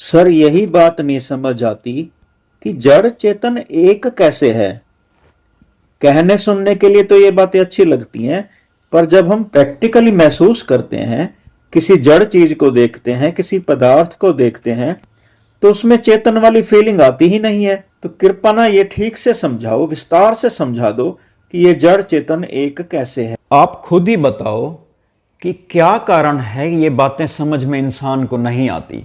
Sir यही बात नहीं समझ आती कि जड़ चेतन एक कैसे है। कहने सुनने के लिए तो ये बातें अच्छी लगती हैं, पर जब हम प्रैक्टिकली महसूस करते हैं, किसी जड़ चीज को देखते हैं, किसी पदार्थ को देखते हैं, तो उसमें चेतन वाली फीलिंग आती ही नहीं है। तो कृपया ना ये ठीक से समझाओ, विस्तार से समझा दो कि ये जड़ चेतन एक कैसे है। आप खुद ही बताओ कि क्या कारण है ये बातें समझ में इंसान को नहीं आती।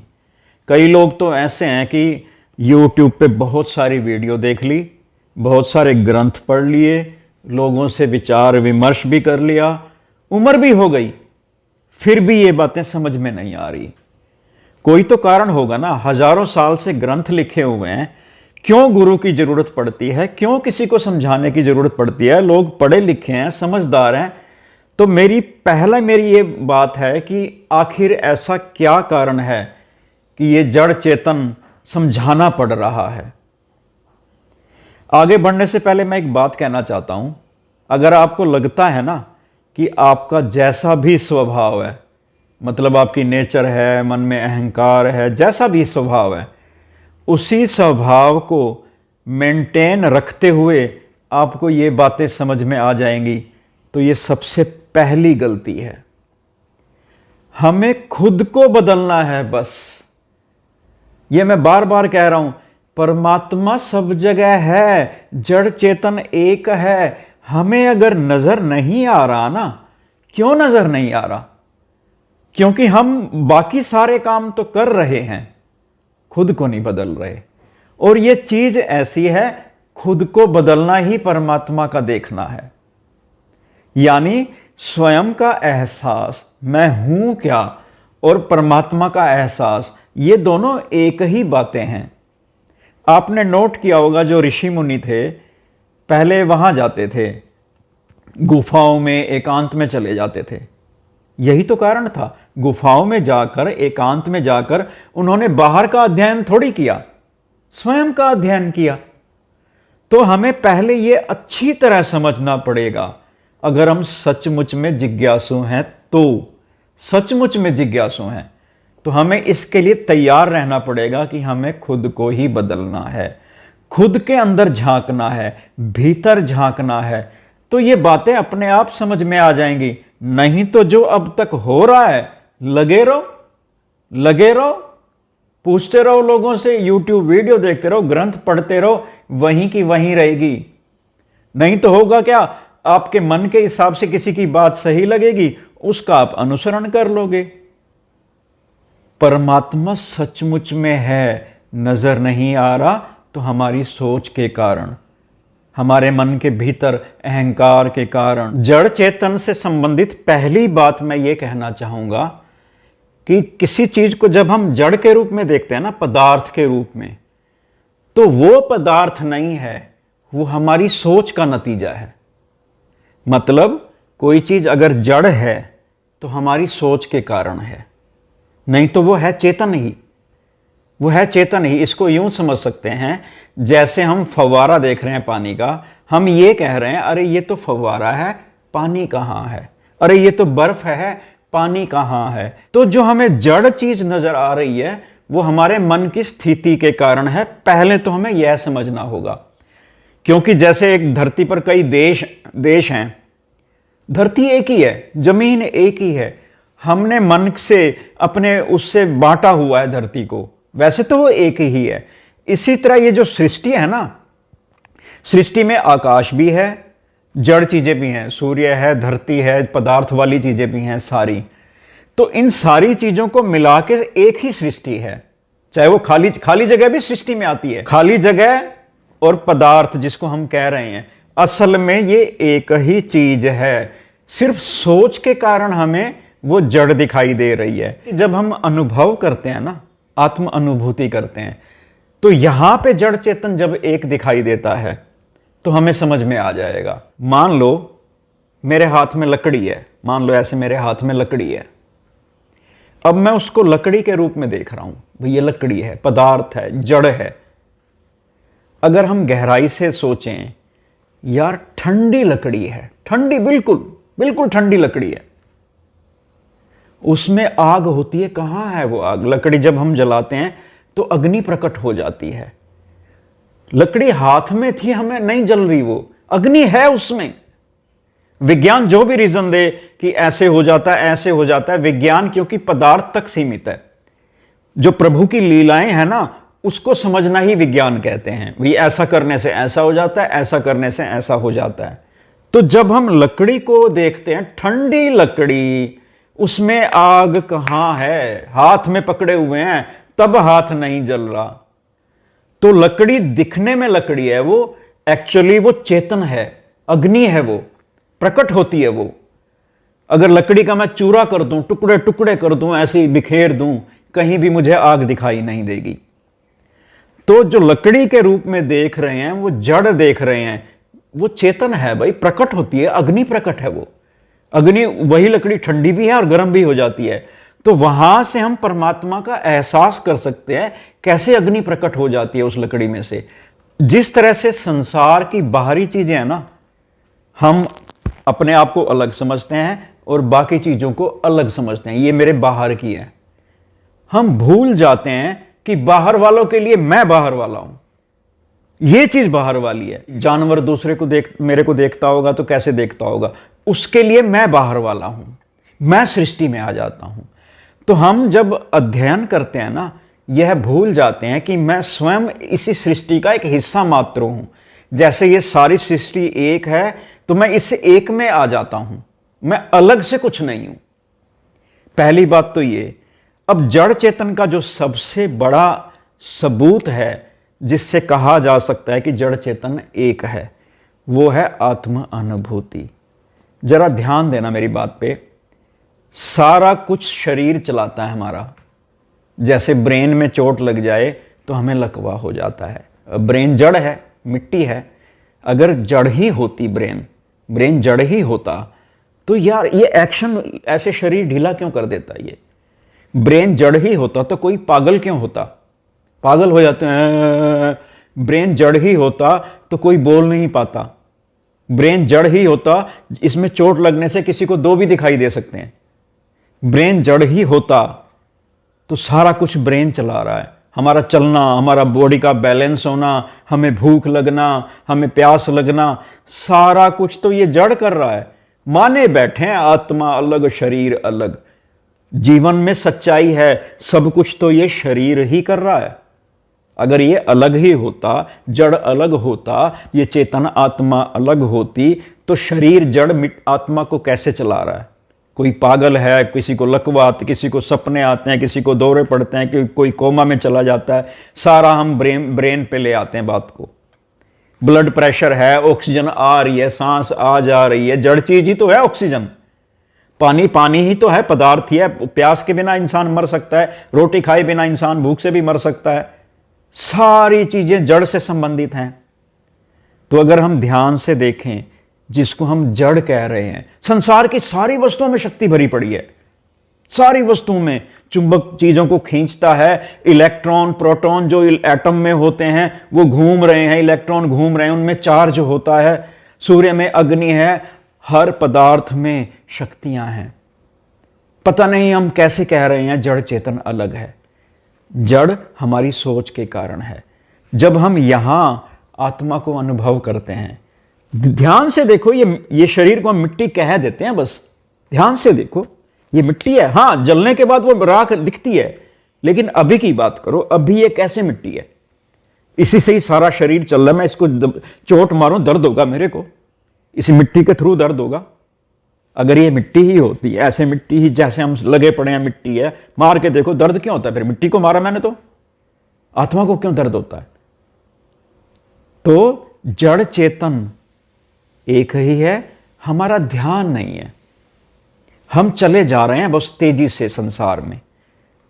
कई लोग तो ऐसे हैं कि YouTube पे बहुत सारी वीडियो देख ली, बहुत सारे ग्रंथ पढ़ लिए, लोगों से विचार विमर्श भी कर लिया, उम्र भी हो गई, फिर भी ये बातें समझ में नहीं आ रही। कोई तो कारण होगा ना। हजारों साल से ग्रंथ लिखे हुए हैं, क्यों गुरु की जरूरत पड़ती है, क्यों किसी को समझाने की जरूरत पड़ती है। लोग पढ़े लिखे हैं, समझदार हैं। तो मेरी ये बात है कि आखिर ऐसा क्या कारण है कि ये जड़ चेतन समझाना पड़ रहा है। आगे बढ़ने से पहले मैं एक बात कहना चाहता हूं। अगर आपको लगता है ना कि आपका जैसा भी स्वभाव है, मतलब आपकी नेचर है, मन में अहंकार है, जैसा भी स्वभाव है, उसी स्वभाव को मेंटेन रखते हुए आपको ये बातें समझ में आ जाएंगी, तो ये सबसे पहली गलती है। हमें खुद को बदलना है बस। ये मैं बार बार कह रहा हूं, परमात्मा सब जगह है, जड़ चेतन एक है। हमें अगर नजर नहीं आ रहा ना, क्यों नजर नहीं आ रहा? क्योंकि हम बाकी सारे काम तो कर रहे हैं, खुद को नहीं बदल रहे। और ये चीज ऐसी है, खुद को बदलना ही परमात्मा का देखना है। यानी स्वयं का एहसास, मैं हूं क्या, और परमात्मा का एहसास, ये दोनों एक ही बातें हैं। आपने नोट किया होगा, जो ऋषि मुनि थे पहले वहां जाते थे, गुफाओं में एकांत में चले जाते थे। यही तो कारण था। गुफाओं में जाकर, एकांत में जाकर उन्होंने बाहर का अध्ययन थोड़ी किया, स्वयं का अध्ययन किया। तो हमें पहले यह अच्छी तरह समझना पड़ेगा। अगर हम सचमुच में जिज्ञासु हैं, तो सचमुच में जिज्ञासु हैं, तो हमें इसके लिए तैयार रहना पड़ेगा कि हमें खुद को ही बदलना है, खुद के अंदर झांकना है, भीतर झांकना है। तो ये बातें अपने आप समझ में आ जाएंगी। नहीं तो जो अब तक हो रहा है, लगे रहो, पूछते रहो लोगों से, YouTube वीडियो देखते रहो, ग्रंथ पढ़ते रहो, वहीं की वहीं रहेगी। नहीं तो होगा क्या, आपके मन के हिसाब से किसी की बात सही लगेगी, उसका आप अनुसरण कर लोगे। परमात्मा सचमुच में है, नजर नहीं आ रहा, तो हमारी सोच के कारण, हमारे मन के भीतर अहंकार के कारण। जड़ चेतन से संबंधित पहली बात मैं ये कहना चाहूंगा कि किसी चीज को जब हम जड़ के रूप में देखते हैं ना, पदार्थ के रूप में, तो वो पदार्थ नहीं है, वो हमारी सोच का नतीजा है। मतलब कोई चीज अगर जड़ है तो हमारी सोच के कारण है, नहीं तो वो है चेतन ही, वो है चेतन ही। इसको यूं समझ सकते हैं, जैसे हम फव्वारा देख रहे हैं पानी का, हम ये कह रहे हैं अरे ये तो फव्वारा है, पानी कहाँ है, अरे ये तो बर्फ है, पानी कहाँ है। तो जो हमें जड़ चीज नजर आ रही है, वो हमारे मन की स्थिति के कारण है। पहले तो हमें यह समझना होगा। क्योंकि जैसे एक धरती पर कई देश हैं, धरती एक ही है, जमीन एक ही है, हमने मन से अपने उससे बांटा हुआ है धरती को, वैसे तो वो एक ही है। इसी तरह ये जो सृष्टि है ना, सृष्टि में आकाश भी है, जड़ चीजें भी हैं, सूर्य है, धरती है, पदार्थ वाली चीजें भी हैं सारी। तो इन सारी चीजों को मिला के एक ही सृष्टि है। चाहे वो खाली जगह भी सृष्टि में आती है। खाली जगह और पदार्थ जिसको हम कह रहे हैं, असल में ये एक ही चीज है। सिर्फ सोच के कारण हमें वो जड़ दिखाई दे रही है। जब हम अनुभव करते हैं ना, आत्म अनुभूति करते हैं, तो यहां पे जड़ चेतन जब एक दिखाई देता है तो हमें समझ में आ जाएगा। मान लो मेरे हाथ में लकड़ी है, मान लो ऐसे मेरे हाथ में लकड़ी है। अब मैं उसको लकड़ी के रूप में देख रहा हूं, भाई ये लकड़ी है, पदार्थ है, जड़ है। अगर हम गहराई से सोचें, यार ठंडी लकड़ी है, ठंडी, बिल्कुल ठंडी लकड़ी है, उसमें आग होती है। कहां है वो आग? लकड़ी जब हम जलाते हैं तो अग्नि प्रकट हो जाती है। लकड़ी हाथ में थी, हमें नहीं जल रही, वो अग्नि है उसमें। विज्ञान जो भी रीजन दे कि ऐसे हो जाता है, ऐसे हो जाता है, विज्ञान क्योंकि पदार्थ तक सीमित है। जो प्रभु की लीलाएं हैं ना, उसको समझना ही विज्ञान कहते हैं। भाई ऐसा करने से ऐसा हो जाता है, ऐसा करने से ऐसा हो जाता है। तो जब हम लकड़ी को देखते हैं, ठंडी लकड़ी, उसमें आग कहां है, हाथ में पकड़े हुए हैं तब हाथ नहीं जल रहा। तो लकड़ी दिखने में लकड़ी है, वो एक्चुअली वो चेतन है, अग्नि है, वो प्रकट होती है। वो अगर लकड़ी का मैं चूरा कर दूं, टुकड़े टुकड़े कर दूं, ऐसे ही बिखेर दूं, कहीं भी मुझे आग दिखाई नहीं देगी। तो जो लकड़ी के रूप में देख रहे हैं, वो जड़ देख रहे हैं, वो चेतन है भाई, प्रकट होती है, अग्नि प्रकट है। वो अग्नि, वही लकड़ी ठंडी भी है और गर्म भी हो जाती है। तो वहां से हम परमात्मा का एहसास कर सकते हैं, कैसे अग्नि प्रकट हो जाती है उस लकड़ी में से। जिस तरह से संसार की बाहरी चीजें हैं ना, हम अपने आप को अलग समझते हैं और बाकी चीजों को अलग समझते हैं, ये मेरे बाहर की है। हम भूल जाते हैं कि बाहर वालों के लिए मैं बाहर वाला हूं, ये चीज बाहर वाली है। जानवर दूसरे को मेरे को देखता होगा तो कैसे देखता होगा, उसके लिए मैं बाहर वाला हूं, मैं सृष्टि में आ जाता हूं। तो हम जब अध्ययन करते हैं ना, यह भूल जाते हैं कि मैं स्वयं इसी सृष्टि का एक हिस्सा मात्र हूं। जैसे ये सारी सृष्टि एक है, तो मैं इस एक में आ जाता हूं, मैं अलग से कुछ नहीं हूं। पहली बात तो ये। अब जड़ चेतन का जो सबसे बड़ा सबूत है, जिससे कहा जा सकता है कि जड़ चेतन एक है, वो है आत्म अनुभूति। जरा ध्यान देना मेरी बात पे। सारा कुछ शरीर चलाता है हमारा। जैसे ब्रेन में चोट लग जाए तो हमें लकवा हो जाता है। ब्रेन जड़ है, मिट्टी है। अगर जड़ ही होती, ब्रेन जड़ ही होता, तो यार ये एक्शन, ऐसे शरीर ढीला क्यों कर देता? ये ब्रेन जड़ ही होता तो कोई पागल क्यों होता? पागल हो जाते हैं। ब्रेन जड़ ही होता तो कोई बोल नहीं पाता। ब्रेन जड़ ही होता, इसमें चोट लगने से किसी को दो भी दिखाई दे सकते हैं। ब्रेन जड़ ही होता तो सारा कुछ ब्रेन चला रहा है। हमारा चलना, हमारा बॉडी का बैलेंस होना, हमें भूख लगना, हमें प्यास लगना, सारा कुछ तो ये जड़ कर रहा है। माने बैठे हैं आत्मा अलग, शरीर अलग। जीवन में सच्चाई है, सब कुछ तो ये शरीर ही कर रहा है। अगर ये अलग ही होता, जड़ अलग होता, ये चेतन आत्मा अलग होती, तो शरीर जड़ आत्मा को कैसे चला रहा है? कोई पागल है, किसी को लकवा, किसी को सपने आते हैं, किसी को दौरे पड़ते हैं, कि कोई कोमा में चला जाता है। सारा हम ब्रेन पे ले आते हैं बात को। ब्लड प्रेशर है, ऑक्सीजन आ रही है, सांस आ जा रही है, जड़ चीज ही तो है ऑक्सीजन। पानी ही तो है, पदार्थ ही है। प्यास के बिना इंसान मर सकता है, रोटी खाए बिना इंसान भूख से भी मर सकता है। सारी चीजें जड़ से संबंधित हैं। तो अगर हम ध्यान से देखें, जिसको हम जड़ कह रहे हैं, संसार की सारी वस्तुओं में शक्ति भरी पड़ी है। सारी वस्तुओं में चुंबक चीजों को खींचता है। इलेक्ट्रॉन, प्रोटॉन जो एटम में होते हैं वो घूम रहे हैं, इलेक्ट्रॉन घूम रहे हैं, उनमें चार्ज होता है। सूर्य में अग्नि है, हर पदार्थ में शक्तियां हैं। पता नहीं हम कैसे कह रहे हैं जड़ चेतन अलग है। जड़ हमारी सोच के कारण है। जब हम यहां आत्मा को अनुभव करते हैं, ध्यान से देखो, ये शरीर को हम मिट्टी कह देते हैं बस। ध्यान से देखो, ये मिट्टी है। हाँ, जलने के बाद वो राख दिखती है, लेकिन अभी की बात करो, अभी ये कैसे मिट्टी है? इसी से ही सारा शरीर चल रहा है। मैं इसको चोट मारूं, दर्द होगा मेरे को, इसी मिट्टी के थ्रू दर्द होगा। अगर ये मिट्टी ही होती है, ऐसे मिट्टी ही जैसे हम लगे पड़े हैं, मिट्टी है, मार के देखो, दर्द क्यों होता है? फिर मिट्टी को मारा मैंने तो, आत्मा को क्यों दर्द होता है? तो जड़ चेतन एक ही है, हमारा ध्यान नहीं है। हम चले जा रहे हैं बस तेजी से संसार में।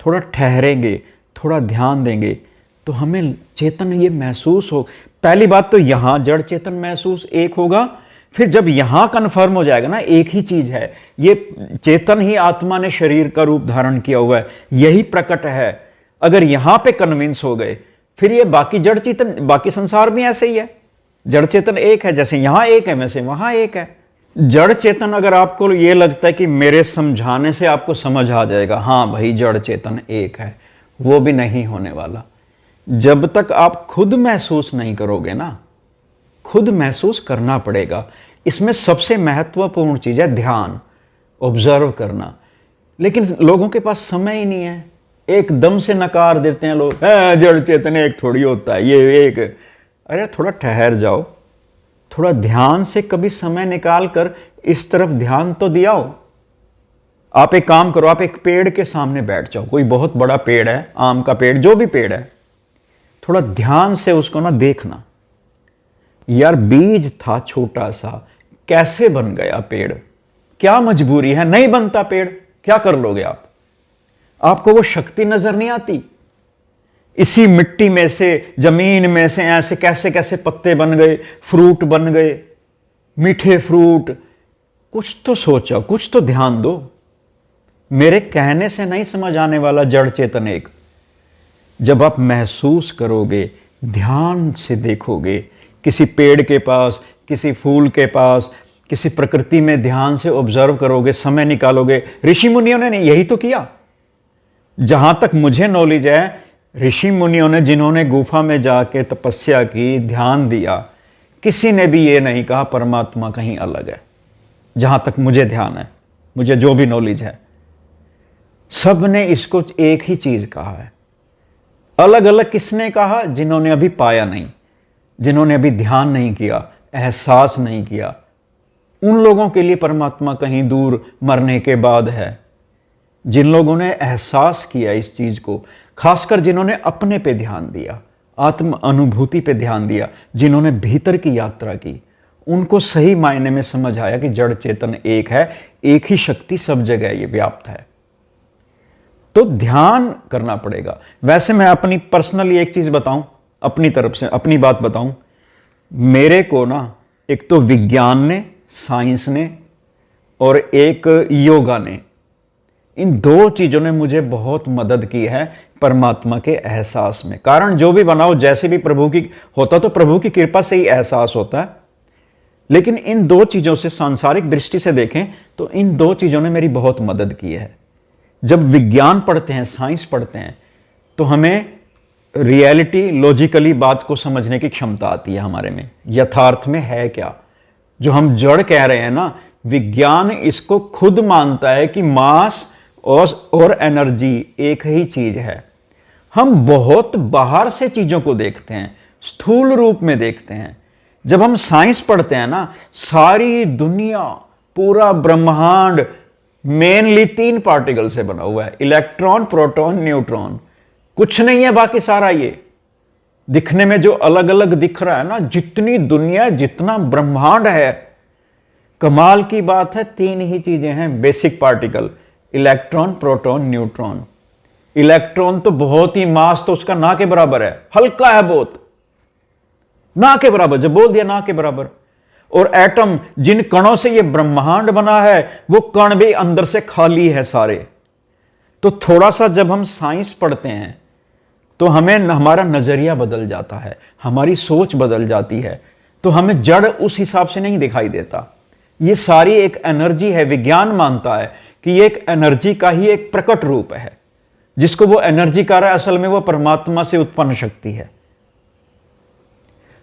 थोड़ा ठहरेंगे, थोड़ा ध्यान देंगे तो हमें चेतन ये महसूस हो। पहली बात तो यहां जड़ चेतन महसूस एक होगा, फिर जब यहां कन्फर्म हो जाएगा ना एक ही चीज है, ये चेतन ही आत्मा ने शरीर का रूप धारण किया हुआ है, यही प्रकट है। अगर यहां पे कन्विंस हो गए, फिर ये बाकी जड़ चेतन, बाकी संसार भी ऐसे ही है। जड़ चेतन एक है, जैसे यहां एक है वैसे वहां एक है। जड़ चेतन, अगर आपको ये लगता है कि मेरे समझाने से आपको समझ आ जाएगा, हाँ भाई जड़ चेतन एक है, वो भी नहीं होने वाला। जब तक आप खुद महसूस नहीं करोगे ना, खुद महसूस करना पड़ेगा। इसमें सबसे महत्वपूर्ण चीज है ध्यान, ऑब्जर्व करना। लेकिन लोगों के पास समय ही नहीं है, एकदम से नकार देते हैं लोग, जड़ चेतन एक थोड़ी होता है, ये एक। अरे थोड़ा ठहर जाओ, थोड़ा ध्यान से कभी समय निकाल कर इस तरफ ध्यान तो दियाओ। आप एक काम करो, आप एक पेड़ के सामने बैठ जाओ, कोई बहुत बड़ा पेड़ है, आम का पेड़, जो भी पेड़ है, थोड़ा ध्यान से उसको ना देखना। यार बीज था छोटा सा, कैसे बन गया पेड़? क्या मजबूरी है? नहीं बनता पेड़, क्या कर लोगे आप? आपको वो शक्ति नजर नहीं आती? इसी मिट्टी में से, जमीन में से ऐसे कैसे कैसे पत्ते बन गए, फ्रूट बन गए, मीठे फ्रूट। कुछ तो सोचो, कुछ तो ध्यान दो। मेरे कहने से नहीं समझ आने वाला जड़ चेतन एक। जब आप महसूस करोगे, ध्यान से देखोगे, किसी पेड़ के पास, किसी फूल के पास, किसी प्रकृति में ध्यान से ऑब्जर्व करोगे, समय निकालोगे। ऋषि मुनियों ने यही तो किया। जहां तक मुझे नॉलेज है, ऋषि मुनियों ने, जिन्होंने गुफा में जाके तपस्या की, ध्यान दिया, किसी ने भी ये नहीं कहा परमात्मा कहीं अलग है। जहां तक मुझे ध्यान है, मुझे जो भी नॉलेज है, सब ने इसको एक ही चीज कहा है। अलग अलग किसने कहा? जिन्होंने अभी पाया नहीं, जिन्होंने अभी ध्यान नहीं किया, एहसास नहीं किया। उन लोगों के लिए परमात्मा कहीं दूर मरने के बाद है। जिन लोगों ने एहसास किया इस चीज को, खासकर जिन्होंने अपने पे ध्यान दिया, आत्म अनुभूति पे ध्यान दिया, जिन्होंने भीतर की यात्रा की, उनको सही मायने में समझ आया कि जड़ चेतन एक है, एक ही शक्ति सब जगह ये व्याप्त है। तो ध्यान करना पड़ेगा। वैसे मैं अपनी पर्सनली एक चीज बताऊं, अपनी तरफ से अपनी बात बताऊं, मेरे को ना एक तो विज्ञान ने, साइंस ने, और एक योगा ने, इन दो चीजों ने मुझे बहुत मदद की है परमात्मा के एहसास में। कारण जो भी बनाओ, जैसे भी प्रभु की होता, तो प्रभु की कृपा से ही एहसास होता है। लेकिन इन दो चीजों से, सांसारिक दृष्टि से देखें तो इन दो चीजों ने मेरी बहुत मदद की है। जब विज्ञान पढ़ते हैं, साइंस पढ़ते हैं, तो हमें रियलिटी, लॉजिकली बात को समझने की क्षमता आती है हमारे में, यथार्थ में है क्या। जो हम जड़ कह रहे हैं ना, विज्ञान इसको खुद मानता है कि मास और एनर्जी एक ही चीज है। हम बहुत बाहर से चीजों को देखते हैं, स्थूल रूप में देखते हैं। जब हम साइंस पढ़ते हैं ना, सारी दुनिया, पूरा ब्रह्मांड मेनली 3 पार्टिकल से बना हुआ है, इलेक्ट्रॉन, प्रोटॉन, न्यूट्रॉन। कुछ नहीं है बाकी सारा। ये दिखने में जो अलग अलग दिख रहा है ना, जितनी दुनिया, जितना ब्रह्मांड है, कमाल की बात है, 3 ही चीजें हैं basic particle, electron, proton, neutron. Electron तो बहुत ही, मास तो उसका ना के बराबर है, हल्का है बहुत, ना के बराबर, जब बोल दिया ना के बराबर। और एटम, जिन कणों से ये ब्रह्मांड बना है, वो कण भी अंदर से खाली है सारे। तो थोड़ा सा जब हम साइंस पढ़ते हैं तो हमें हमारा नजरिया बदल जाता है, हमारी सोच बदल जाती है। तो हमें जड़ उस हिसाब से नहीं दिखाई देता। ये सारी एक एनर्जी है। विज्ञान मानता है कि ये एक एनर्जी का ही एक प्रकट रूप है। जिसको वो एनर्जी कह रहा है, असल में वो परमात्मा से उत्पन्न शक्ति है।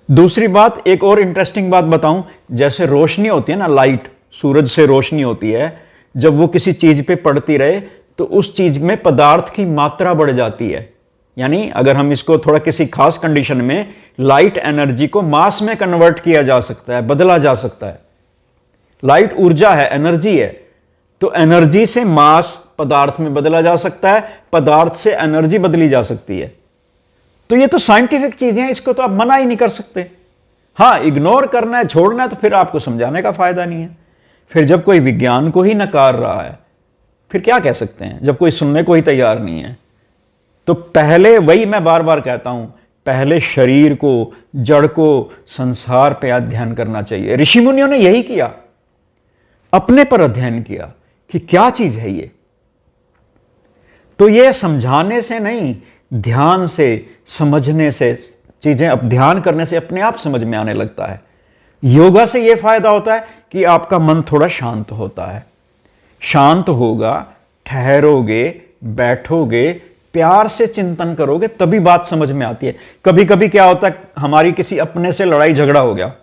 दूसरी बात, एक और इंटरेस्टिंग बात बताऊं, जैसे रोशनी होती है ना, लाइट, सूरज से रोशनी होती है, जब वो किसी चीज पे पड़ती रहे तो उस चीज में पदार्थ की मात्रा बढ़ जाती है। यानी अगर हम इसको थोड़ा किसी खास कंडीशन में, लाइट एनर्जी को मास में कन्वर्ट किया जा सकता है, बदला जा सकता है। लाइट ऊर्जा है, एनर्जी है, तो एनर्जी से मास पदार्थ में बदला जा सकता है, पदार्थ से एनर्जी बदली जा सकती है। तो ये तो साइंटिफिक चीजें हैं, इसको तो आप मना ही नहीं कर सकते। हाँ, इग्नोर करना है, छोड़ना है, तो फिर आपको समझाने का फायदा नहीं है। फिर जब कोई विज्ञान को ही नकार रहा है, फिर क्या कह सकते हैं, जब कोई सुनने को ही तैयार नहीं है। तो पहले, वही मैं बार बार कहता हूं, पहले शरीर को, जड़ को, संसार पे अध्ययन करना चाहिए। ऋषि मुनियों ने यही किया, अपने पर अध्ययन किया कि क्या चीज है ये। तो ये समझाने से नहीं, ध्यान से, समझने से, चीजें अब ध्यान करने से अपने आप समझ में आने लगता है। योगा से यह फायदा होता है कि आपका मन थोड़ा शांत होता है। शांत होगा, ठहरोगे, बैठोगे, प्यार से चिंतन करोगे तभी बात समझ में आती है। कभी कभी क्या होता है, हमारी किसी अपने से लड़ाई झगड़ा हो गया,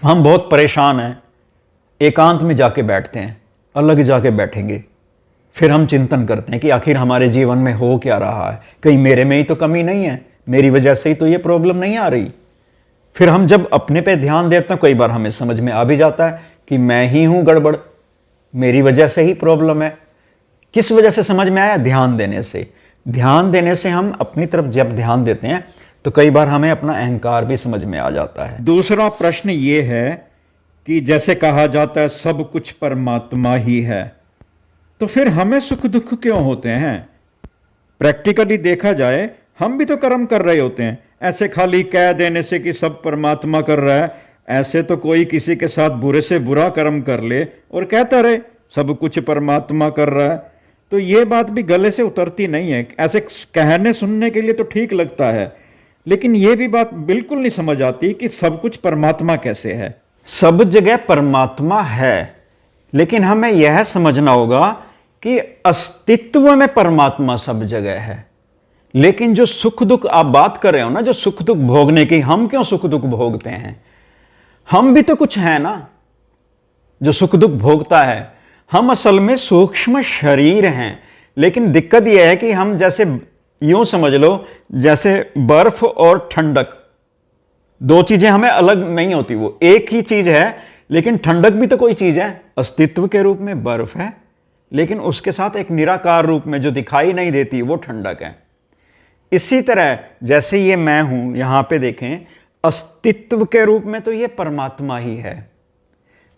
हम बहुत परेशान हैं, एकांत में जाके बैठते हैं, अलग जाके बैठेंगे, फिर हम चिंतन करते हैं कि आखिर हमारे जीवन में हो क्या रहा है, कहीं मेरे में ही तो कमी नहीं है, मेरी वजह से ही तो ये प्रॉब्लम नहीं आ रही। फिर हम जब अपने पे ध्यान देते हैं, कई बार हमें समझ में आ भी जाता है कि मैं ही हूं गड़बड़, मेरी वजह से ही प्रॉब्लम है। किस वजह से समझ में आया? ध्यान देने से। ध्यान देने से हम अपनी तरफ जब ध्यान देते हैं तो कई बार हमें अपना अहंकार भी समझ में आ जाता है। दूसरा प्रश्न ये है कि जैसे कहा जाता है सब कुछ परमात्मा ही है, तो फिर हमें सुख दुख क्यों होते हैं? प्रैक्टिकली देखा जाए हम भी तो कर्म कर रहे होते हैं। ऐसे खाली कह देने से कि सब परमात्मा कर रहा है, ऐसे तो कोई किसी के साथ बुरे से बुरा कर्म कर ले और कहता रहे सब कुछ परमात्मा कर रहा है, तो ये बात भी गले से उतरती नहीं है। ऐसे कहने सुनने के लिए तो ठीक लगता है, लेकिन ये भी बात बिल्कुल नहीं समझ आती कि सब कुछ परमात्मा कैसे है। सब जगह परमात्मा है, लेकिन हमें यह समझना होगा कि अस्तित्व में परमात्मा सब जगह है। लेकिन जो सुख दुख आप बात कर रहे हो ना, जो सुख दुख भोगने की, हम क्यों सुख दुख भोगते हैं? हम भी तो कुछ है ना जो सुख दुख भोगता है। हम असल में सूक्ष्म शरीर हैं, लेकिन दिक्कत यह है कि हम जैसे यूं समझ लो जैसे बर्फ और ठंडक, दो चीजें हमें अलग नहीं होती, वो एक ही चीज है, लेकिन ठंडक भी तो कोई चीज है। अस्तित्व के रूप में बर्फ है, लेकिन उसके साथ एक निराकार रूप में जो दिखाई नहीं देती वो ठंडक है। इसी तरह जैसे ये मैं हूं, यहां पे देखें, अस्तित्व के रूप में तो ये परमात्मा ही है,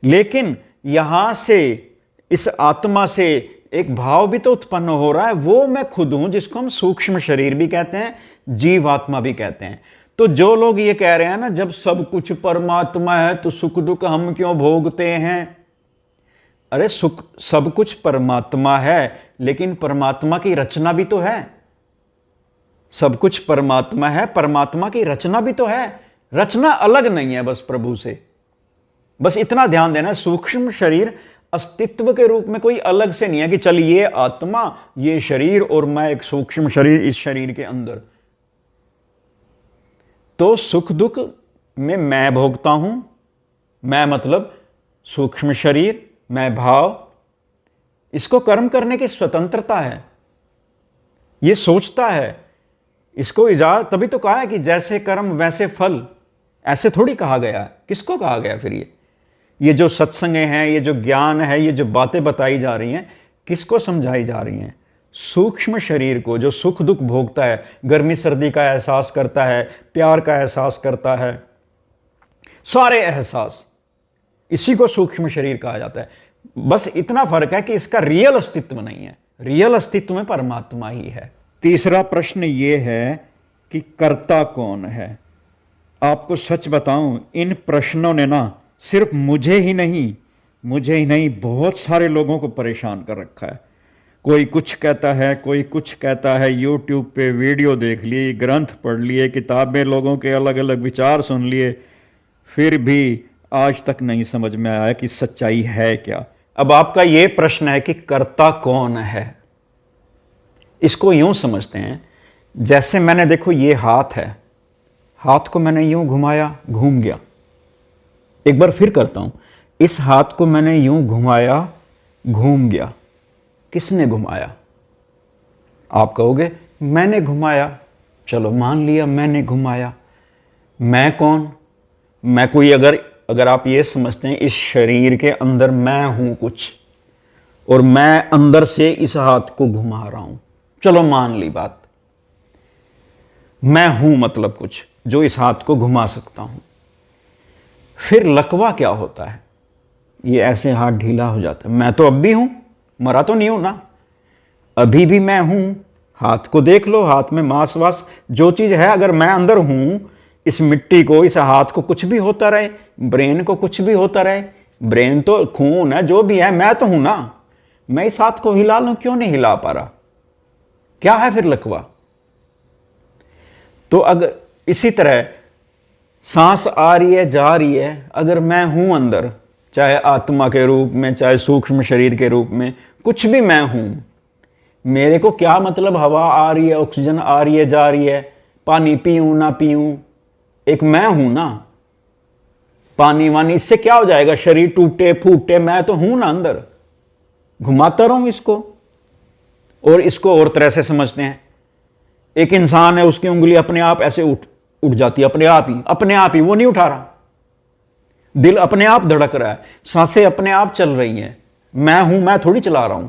लेकिन यहां से इस आत्मा से एक भाव भी तो उत्पन्न हो रहा है, वो मैं खुद हूं, जिसको हम सूक्ष्म शरीर भी कहते हैं, जीवात्मा भी कहते हैं। तो जो लोग ये कह रहे हैं ना जब सब कुछ परमात्मा है तो सुख दुख हम क्यों भोगते हैं, अरे सुख सब कुछ परमात्मा है, लेकिन परमात्मा की रचना भी तो है। सब कुछ परमात्मा है, परमात्मा की रचना भी तो है, रचना अलग नहीं है बस प्रभु से। बस इतना ध्यान देना, सूक्ष्म शरीर अस्तित्व के रूप में कोई अलग से नहीं है कि चल ये आत्मा, ये शरीर और मैं एक सूक्ष्म शरीर इस शरीर के अंदर। तो सुख दुख में मैं भोगता हूं, मैं मतलब सूक्ष्म शरीर, मैं भाव, इसको कर्म करने की स्वतंत्रता है, ये सोचता है, इसको इजाजत, तभी तो कहा है कि जैसे कर्म वैसे फल। ऐसे थोड़ी कहा गया है, किसको कहा गया फिर? ये जो सत्संगें हैं, ये जो ज्ञान है, ये जो बातें बताई जा रही हैं, किसको समझाई जा रही हैं? सूक्ष्म शरीर को, जो सुख दुख भोगता है, गर्मी सर्दी का एहसास करता है, प्यार का एहसास करता है, सारे एहसास, इसी को सूक्ष्म शरीर कहा जाता है। बस इतना फर्क है कि इसका रियल अस्तित्व नहीं है, रियल अस्तित्व में परमात्मा ही है। तीसरा प्रश्न ये है कि कर्ता कौन है? आपको सच बताऊं, इन प्रश्नों ने ना सिर्फ मुझे ही नहीं बहुत सारे लोगों को परेशान कर रखा है। कोई कुछ कहता है, कोई कुछ कहता है, यूट्यूब पे वीडियो देख लिए, ग्रंथ पढ़ लिए, किताबें, लोगों के अलग अलग विचार सुन लिए, फिर भी आज तक नहीं समझ में आया कि सच्चाई है क्या। अब आपका ये प्रश्न है कि कर्ता कौन है, इसको यूं समझते हैं जैसे मैंने, देखो ये हाथ है, हाथ को मैंने यूं घुमाया, घूम गया। एक बार फिर करता हूं, इस हाथ को मैंने यूं घुमाया, घूम गया। किसने घुमाया? आप कहोगे मैंने घुमाया। चलो मान लिया मैंने घुमाया। मैं कौन? मैं कोई, अगर आप ये समझते हैं इस शरीर के अंदर मैं हूं कुछ, और मैं अंदर से इस हाथ को घुमा रहा हूं, चलो मान ली बात, मैं हूं मतलब कुछ जो इस हाथ को घुमा सकता हूं। फिर लकवा क्या होता है? ये ऐसे हाथ ढीला हो जाता है। मैं तो अब भी हूं, मरा तो नहीं हूं ना, अभी भी मैं हूं। हाथ को देख लो, हाथ में मांस वास जो चीज है, अगर मैं अंदर हूं, इस मिट्टी को, इस हाथ को कुछ भी होता रहे, ब्रेन को कुछ भी होता रहे, ब्रेन तो खून है, जो भी है, मैं तो हूं ना। मैं इस हाथ को हिला लूं, क्यों नहीं हिला पा रहा? क्या है फिर लकवा? तो अगर इसी तरह सांस आ रही है, जा रही है, अगर मैं हूं अंदर, चाहे आत्मा के रूप में, चाहे सूक्ष्म शरीर के रूप में, कुछ भी मैं हूं, मेरे को क्या मतलब हवा आ रही है, ऑक्सीजन आ रही है, जा रही है, पानी पीऊं ना पीऊं, एक मैं हूं ना। पानी वानी इससे क्या हो जाएगा, शरीर टूटे फूटे, मैं तो हूं ना अंदर। घुमाता रहूं इसको। और इसको और तरह से समझते हैं, एक इंसान है, उसकी उंगली अपने आप ऐसे उठ जाती है, अपने आप ही, वो नहीं उठा रहा। दिल अपने आप धड़क रहा है, सांसें अपने आप चल रही हैं, मैं हूं, मैं थोड़ी चला रहा हूं।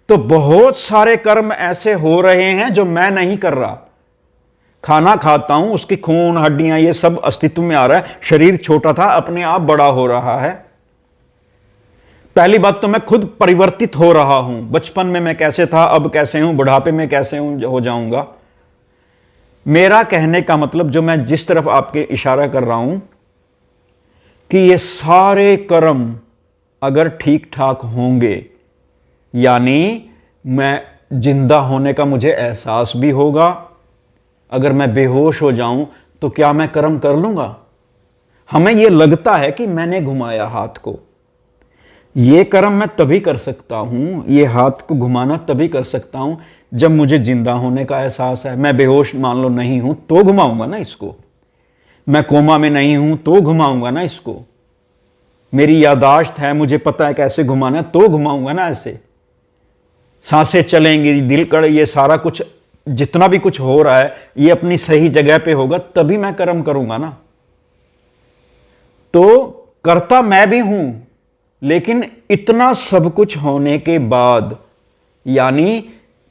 तो बहुत सारे कर्म ऐसे हो रहे हैं जो मैं नहीं कर रहा। खाना खाता हूं, उसकी खून हड्डियां ये सब अस्तित्व में आ रहा है, शरीर छोटा था अपने आप बड़ा हो रहा है। पहली बात तो मैं खुद परिवर्तित हो रहा हूं, बचपन में मैं कैसे था, अब कैसे हूं, बुढ़ापे में कैसे हो जाऊंगा। मेरा कहने का मतलब, जो मैं जिस तरफ आपके इशारा कर रहा हूं, कि ये सारे कर्म अगर ठीक ठाक होंगे, यानी मैं जिंदा होने का मुझे एहसास भी होगा। अगर मैं बेहोश हो जाऊं तो क्या मैं कर्म कर लूंगा? हमें यह लगता है कि मैंने घुमाया हाथ को। यह कर्म मैं तभी कर सकता हूं, यह हाथ को घुमाना तभी कर सकता हूं जब मुझे जिंदा होने का एहसास है। मैं बेहोश मान लो नहीं हूं तो घुमाऊंगा ना इसको। मैं कोमा में नहीं हूं तो घुमाऊंगा ना इसको। मेरी यादाश्त है, मुझे पता है कैसे घुमाना, तो घुमाऊंगा ना ऐसे। सांसें चलेंगी, दिल कड़, ये सारा कुछ जितना भी कुछ हो रहा है ये अपनी सही जगह पे होगा, तभी मैं कर्म करूंगा ना। तो करता मैं भी हूं, लेकिन इतना सब कुछ होने के बाद, यानी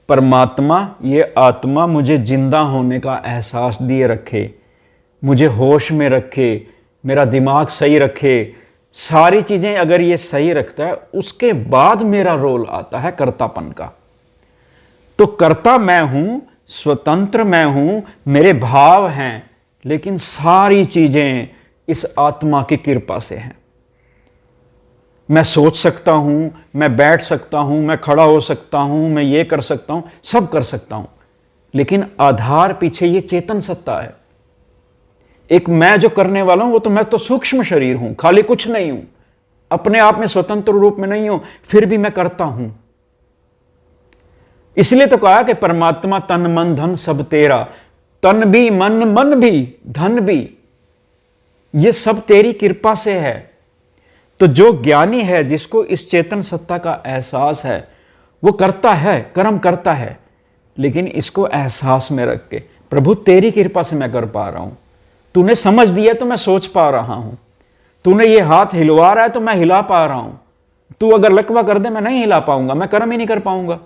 परमात्मा, ये आत्मा मुझे जिंदा होने का एहसास दिए रखे, मुझे होश में रखे, मेरा दिमाग सही रखे, सारी चीजें अगर ये सही रखता है, उसके बाद मेरा रोल आता है कर्तापन का। तो कर्ता मैं हूं, स्वतंत्र मैं हूं, मेरे भाव हैं, लेकिन सारी चीजें इस आत्मा की कृपा से हैं। मैं सोच सकता हूं, मैं बैठ सकता हूं, मैं खड़ा हो सकता हूं, मैं ये कर सकता हूं, सब कर सकता हूं, लेकिन आधार पीछे ये चेतन सत्ता है। एक मैं जो करने वाला हूं, वो तो मैं तो सूक्ष्म शरीर हूं, खाली कुछ नहीं हूं, अपने आप में स्वतंत्र रूप में नहीं हूं, फिर भी मैं करता हूं। इसलिए तो कहा कि परमात्मा तन मन धन सब तेरा। तन भी, मन भी, धन भी, ये सब तेरी कृपा से है। तो जो ज्ञानी है, जिसको इस चेतन सत्ता का एहसास है, वो करता है, कर्म करता है, लेकिन इसको एहसास में रख के, प्रभु तेरी कृपा से मैं कर पा रहा हूं। तूने समझ दिया तो मैं सोच पा रहा हूं। तूने ये हाथ हिलवा रहा है तो मैं हिला पा रहा हूं। तू अगर लकवा कर दे, मैं नहीं हिला पाऊंगा, मैं कर्म ही नहीं कर पाऊंगा।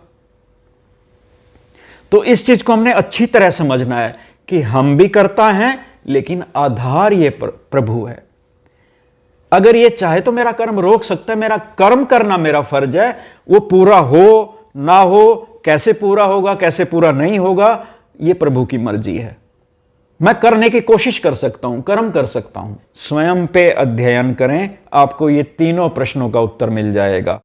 तो इस चीज को हमने अच्छी तरह समझना है कि हम भी करता हैं, लेकिन आधार ये प्रभु है। अगर ये चाहे तो मेरा कर्म रोक सकता है, मेरा कर्म करना मेरा फर्ज है। वो पूरा हो ना हो, कैसे पूरा होगा, कैसे पूरा नहीं होगा, ये प्रभु की मर्जी है। मैं करने की कोशिश कर सकता हूं, कर्म कर सकता हूं। स्वयं पे अध्ययन करें, आपको ये तीनों प्रश्नों का उत्तर मिल जाएगा।